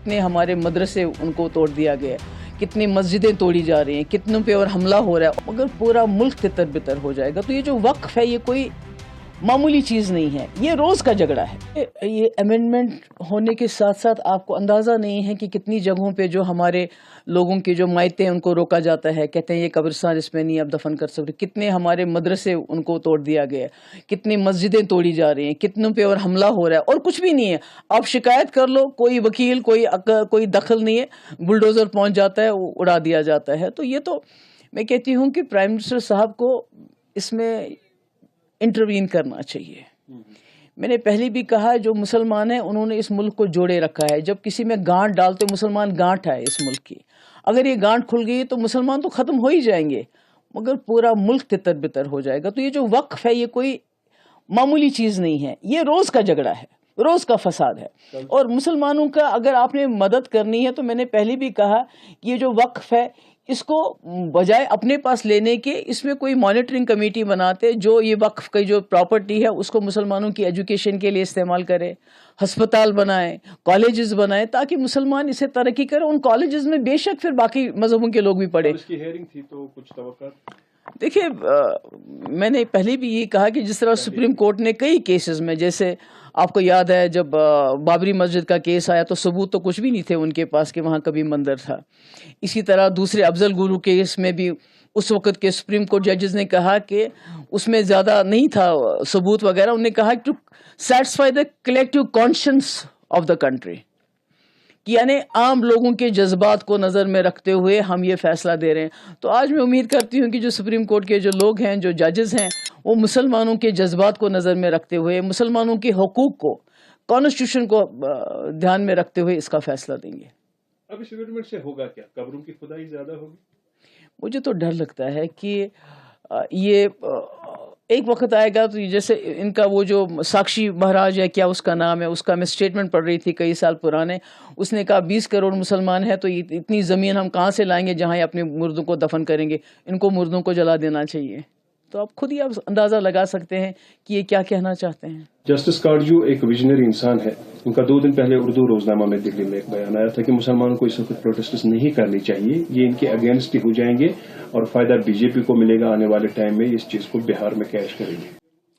کتنے ہمارے مدرسے ان کو توڑ دیا گیا، کتنی مسجدیں توڑی جا رہی ہیں، کتنوں پہ اور حملہ ہو رہا ہے، مگر پورا ملک تتر بتر ہو جائے گا. تو یہ جو وقف ہے یہ کوئی معمولی چیز نہیں ہے، یہ روز کا جھگڑا ہے. یہ امینڈمنٹ ہونے کے ساتھ ساتھ آپ کو اندازہ نہیں ہے کہ کتنی جگہوں پہ جو ہمارے لوگوں کے جو مائتے ہیں ان کو روکا جاتا ہے، کہتے ہیں یہ قبرستان اس میں نہیں آپ دفن کر سکتے. کتنے ہمارے مدرسے ان کو توڑ دیا گیا، کتنی مسجدیں توڑی جا رہی ہیں، کتنوں پہ اور حملہ ہو رہا ہے اور کچھ بھی نہیں ہے. آپ شکایت کر لو، کوئی وکیل کوئی دخل نہیں ہے، بلڈوزر پہنچ جاتا ہے، اڑا دیا جاتا ہے. تو یہ تو میں کہتی ہوں کہ پرائم منسٹر صاحب کو اس میں انٹروین کرنا چاہیے. میں نے پہلے بھی کہا جو مسلمان ہیں انہوں نے اس ملک کو جوڑے رکھا ہے. جب کسی میں گانٹ ڈالتے مسلمان گانٹ ہے اس ملک کی، اگر یہ گانٹ کھل گئی تو مسلمان تو ختم ہو ہی جائیں گے، مگر پورا ملک تتر بتر ہو جائے گا. تو یہ جو وقف ہے یہ کوئی معمولی چیز نہیں ہے، یہ روز کا جھگڑا ہے، روز کا فساد ہے. اور مسلمانوں کا اگر آپ نے مدد کرنی ہے تو میں نے پہلے بھی کہا کہ یہ جو وقف ہے اس کو بجائے اپنے پاس لینے کے اس میں کوئی مانیٹرنگ کمیٹی بناتے جو یہ وقف کی جو پراپرٹی ہے اس کو مسلمانوں کی ایجوکیشن کے لیے استعمال کرے، ہسپتال بنائے، کالجز بنائے تاکہ مسلمان اسے ترقی کرے. ان کالجز میں بے شک پھر باقی مذہبوں کے لوگ بھی پڑھے. اس کی ہیئرنگ تھی تو کچھ توقع؟ دیکھیے میں نے پہلے بھی یہ کہا کہ جس طرح سپریم کورٹ نے کئی کیسز میں، جیسے آپ کو یاد ہے جب بابری مسجد کا کیس آیا تو ثبوت تو کچھ بھی نہیں تھے ان کے پاس کہ وہاں کبھی مندر تھا. اسی طرح دوسرے افضل گرو کیس میں بھی اس وقت کے سپریم کورٹ ججز نے کہا کہ اس میں زیادہ نہیں تھا ثبوت وغیرہ. انہوں نے کہا to satisfy the collective conscience of the country, یعنی عام لوگوں کے جذبات کو نظر میں رکھتے ہوئے ہم یہ فیصلہ دے رہے ہیں. تو آج میں امید کرتی ہوں کہ جو سپریم کورٹ کے جو لوگ ہیں، جو ججز ہیں، وہ مسلمانوں کے جذبات کو نظر میں رکھتے ہوئے، مسلمانوں کے حقوق کو، کانسٹیٹیوشن کو دھیان میں رکھتے ہوئے اس کا فیصلہ دیں گے. اب اس امینڈمنٹ سے ہوگا کیا؟ قبروں کی کھدائی زیادہ ہوگی؟ مجھے تو ڈر لگتا ہے کہ یہ ایک وقت آئے گا تو جیسے ان کا وہ جو ساکشی مہاراج ہے، کیا اس کا نام ہے، اس کا میں سٹیٹمنٹ پڑھ رہی تھی کئی سال پرانے. اس نے کہا 20 کروڑ مسلمان ہیں تو اتنی زمین ہم کہاں سے لائیں گے جہاں یہ اپنے مردوں کو دفن کریں گے، ان کو مردوں کو جلا دینا چاہیے. تو آپ خود ہی آپ اندازہ لگا سکتے ہیں کہ یہ کیا کہنا چاہتے ہیں. جسٹس کارڈیو ایک ویژنری انسان ہے. ان کا 2 دن پہلے اردو روزنامہ میں دلی میں ایک بیان آیا تھا کہ مسلمانوں کو اس وقت پروٹیسٹ نہیں کرنی چاہیے، یہ ان کے اگینسٹ ہی ہو جائیں گے اور فائدہ بی جے پی کو ملے گا آنے والے ٹائم میں، اس چیز کو بہار میں کیش کریں گے.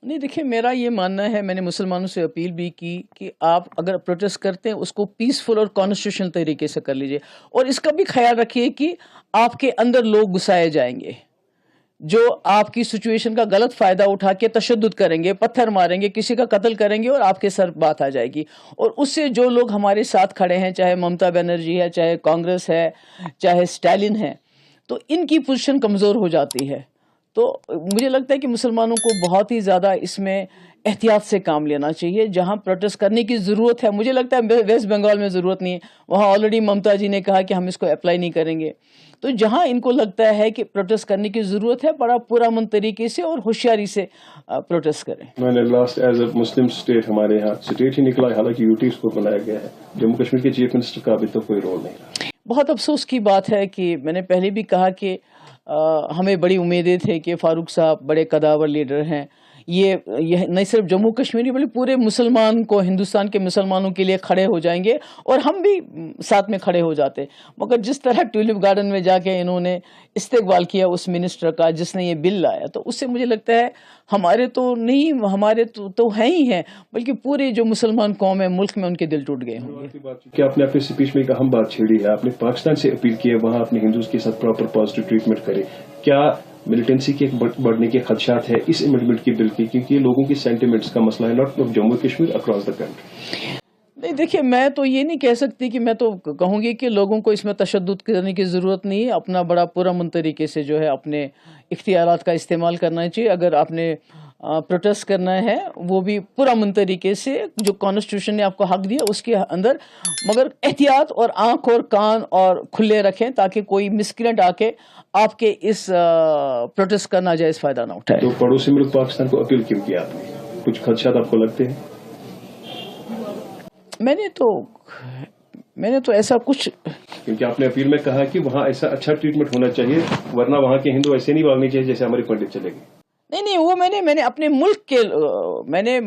نہیں دیکھیں، میرا یہ ماننا ہے، میں نے مسلمانوں سے اپیل بھی کی کہ آپ اگر پروٹیسٹ کرتے ہیں اس کو پیسفل اور کانسٹیٹیوشنل طریقے سے کر لیجئے، اور اس کا بھی خیال رکھیے کہ آپ کے اندر لوگ گھسائے جائیں گے جو آپ کی سچویشن کا غلط فائدہ اٹھا کے تشدد کریں گے، پتھر ماریں گے، کسی کا قتل کریں گے اور آپ کے سر بات آ جائے گی. اور اس سے جو لوگ ہمارے ساتھ کھڑے ہیں، چاہے ممتا بنرجی ہے، چاہے کانگریس ہے، چاہے اسٹالن ہے، تو ان کی پوزیشن کمزور ہو جاتی ہے. تو مجھے لگتا ہے کہ مسلمانوں کو بہت ہی زیادہ اس میں احتیاط سے کام لینا چاہیے. جہاں پروٹیسٹ کرنے کی ضرورت ہے، مجھے لگتا ہے ویسٹ بنگال میں ضرورت نہیں ہے، وہاں آلریڈی ممتا جی نے کہا کہ ہم اس کو اپلائی نہیں کریں گے. تو جہاں ان کو لگتا ہے کہ پروٹیسٹ کرنے کی ضرورت ہے، بڑا پرامن طریقے سے اور ہوشیاری سے پروٹیسٹ کریں. میں نے last as a Muslim state ہمارے یہاں اسٹیٹ ہی نکلا، حالانکہ یوٹی اس کو بنایا گیا ہے. جموں کشمیر کے چیف منسٹر کا ابھی تو کوئی رول نہیں رہا. بہت افسوس کی بات ہے کہ میں نے پہلے بھی کہا کہ ہمیں بڑی امیدیں تھے کہ فاروق صاحب بڑے قداور لیڈر ہیں، یہ نہیں صرف جموں کشمیری بلکہ پورے مسلمان کو، ہندوستان کے مسلمانوں کے لیے کھڑے ہو جائیں گے اور ہم بھی ساتھ میں کھڑے ہو جاتے. مگر جس طرح ٹیولپ گارڈن میں جا کے انہوں نے استقبال کیا اس منسٹر کا جس نے یہ بل لایا، تو اس سے مجھے لگتا ہے ہمارے تو نہیں، ہمارے تو ہیں ہی ہیں، بلکہ پورے جو مسلمان قوم ہے ملک میں ان کے دل ٹوٹ گئے ہوں گے. کہ آپ نے اپنے اسپیچ میں ایک اہم بات چھیڑی ہے، آپ نے پاکستان سے اپیل کی ہے وہاں اپنے ہندوز کے ساتھ پراپر پازیٹیو ٹریٹمنٹ کرے. کیا ملیٹنسی کے بڑھنے کے خدشات ہے اس امینڈمنٹ کی بل کی، کیونکہ یہ لوگوں کی سینٹیمنٹس کا مسئلہ ہے، not Jammu Kashmir, across the country? نہیں دیکھیے، میں تو یہ نہیں کہہ سکتی کہ میں تو کہوں گی کہ لوگوں کو اس میں تشدد کرنے کی ضرورت نہیں ہے. اپنا بڑا پرامن طریقے سے جو ہے اپنے اختیارات کا استعمال کرنا چاہیے. اگر آپ نے پروٹیسٹ کرنا ہے وہ بھی پرامن طریقے سے، جو کانسٹیٹیوشن نے آپ کو حق دیا اس کے اندر، مگر احتیاط اور آنکھ اور کان اور کھلے رکھیں تاکہ کوئی مسکرینٹ آ کے آپ کے اس پروٹیسٹ کا ناجائز فائدہ نہ اٹھائے. تو پڑوسی ملک پاکستان کو اپیل کیوں کیا آپ نے؟ کچھ خدشات آپ کو لگتے ہیں؟ میں نے تو ایسا کچھ، کیونکہ آپ نے اپیل میں کہا کہ وہاں ایسا اچھا ٹریٹمنٹ ہونا چاہیے، ورنہ وہاں کے ہندو ایسے نہیں بھاگنے چاہیے جیسے ہمارے پنڈت چلے گئے. نہیں وہ میں نے اپنے ملک کے، میں نے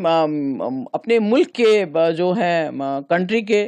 اپنے ملک کے جو ہیں کنٹری کے